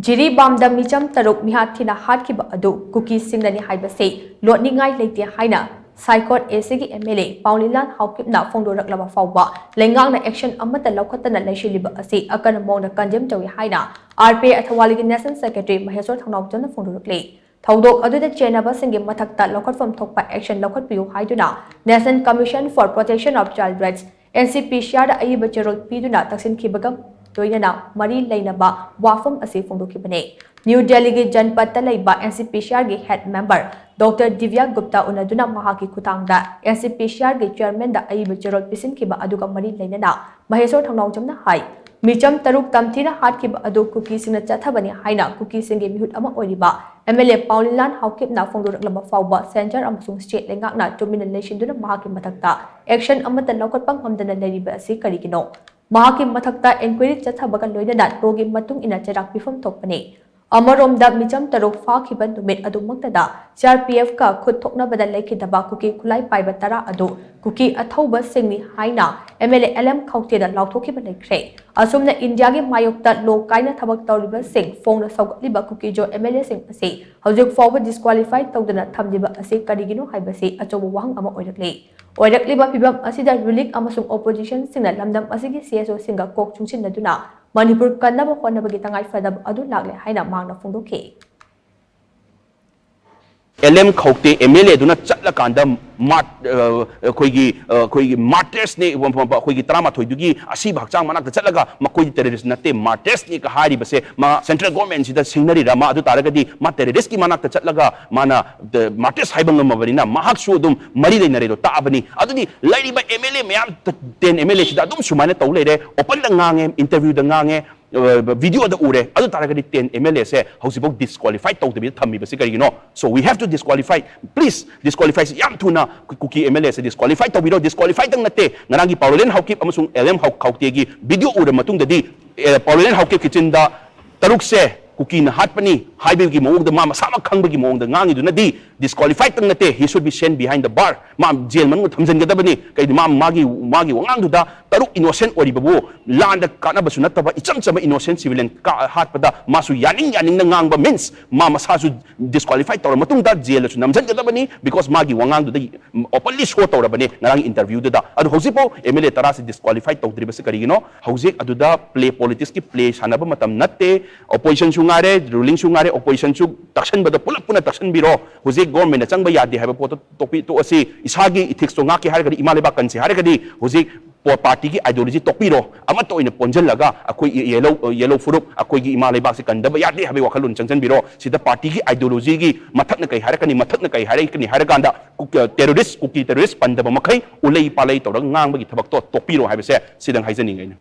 Jiri bamda micham taruk mihathina hatkiba adu cookie singnani haibase lotningai leite haina Saikot asigi MLA Paulilan Haukipna Fondoraklaba Phaoba leingak na action amata laukhatana laishiliba asi akana mona condemn tawi haina RPA athawaligi National Secretary Maheswar Thangnawjana Fondorakle Thaudok aduda chenaba singi mathakta laukhatfam thokpa action laukhatpiu haiduna National Commission for Protection of Child Rights NCPCR da ayiba cherol piduna taksinkhibagam doinana mari leinaba wafam asi fondokibane New Delhi ge janpat laiba NCPCR ge head member Dr. Divya Gupta unaduna mahaki khutangda NCPCR ge chairman da ayiba cherol pisinkiba aduga mari leinana Maheswar Thangnawjamna hai micham taruk tamthina hatkiba adu cookie singna chathabani haina cookie singe mihut ama oiriba MLA Paulilan Haukipna Fondoraklaba Phaoba Center amasung state leingak na tumina leishinduna mahaki mathakta action amata laukhatpang ngamdana leriba asi karigino mahaki mathakta inquiry chathabaga loinana rogi matung ina charak pifam thokpani Amaromda micham taruk fakhiban numit adumaktada CRPF ka khut thoknabada lekhidaba cookie khulai paiba tara adu cookie athauba singni haina MLA LM Khawteda lauthokhiba lekhre asumna India ge mayokta lo kaina thabak tawriba sing phone saugliba cookie jo MLA sing ase haujuk forward disqualified tawdana thamdiba ase karigino haibase achobu wahang ama oirakle oirakliba phivam asida ruling amasung opposition singna lamdam asigi CSO singa kok chungsinaduna Manipur kannaba honnabagi tangai fadab adu lagle haina mangna phongdokhe LM Khawte MLA duna chatla kanda mat khoigi martyrs ne khoigi trama thoidugi asi bhakchang manak chatlaga makoi terrorist nate martyrs ni ka hari base ma central government sida singnari rama adu taragadi ma terrorist ki manak chatlaga mana martyrs haibang mabarina mahak su dum mari leinare do taabani adudi lairiba MLA mayam 10 MLA sida dum sumana tawlere open la ngange interview da ngange video da ure adu taragadi 10 MLA se hausibok disqualified tawdebi thammi base karigino so we have to disqualify please disqualify yam thuna cookie MLA se disqualify tawbiro disqualify tang nate nganagi Paulilan Haukip amasung LM Khawte gi video ure matung dadi Paulilan Haukip kitchen da taruk se cookie na hatpani haibegi mong da mama sama khangbegi mong da ngangi du nadi disqualified tang nate he should be sent behind the bar ma jail man thamjan gadabani kai ma magi wangang du da taruk innocent ori babu land kana basu nataba icham chama innocent civilian ka hatpada masu yaning na ngangba means ma masasu disqualified tor matung da jail su namjan gadabani because magi wangang du da openly show torabani ngarang interview da adu hosipo MLA tara se disqualified tawdri bas karigino hosik adu da play politics ki play sanaba matam natte opposition sungare ruling sungare opposition su takshan bada pulap puna takshan biro hosik government na changba yadi haba poto topi to asi isagi ethics to ngaki hargadi imaleba kansi hargadi hosik party ki ideology topiro ama to ina ponjal laga akoi yellow furup akoi gi imaleba se kandaba yadi habe wakhalun changjan biro sida party ki ideology gi mathakna kai harakani mathakna kai harakani harakanda terrorist cookie terrorist pandaba makai ulei palai to ngang bagi thabak to topiro habe se sidang haijani ngaina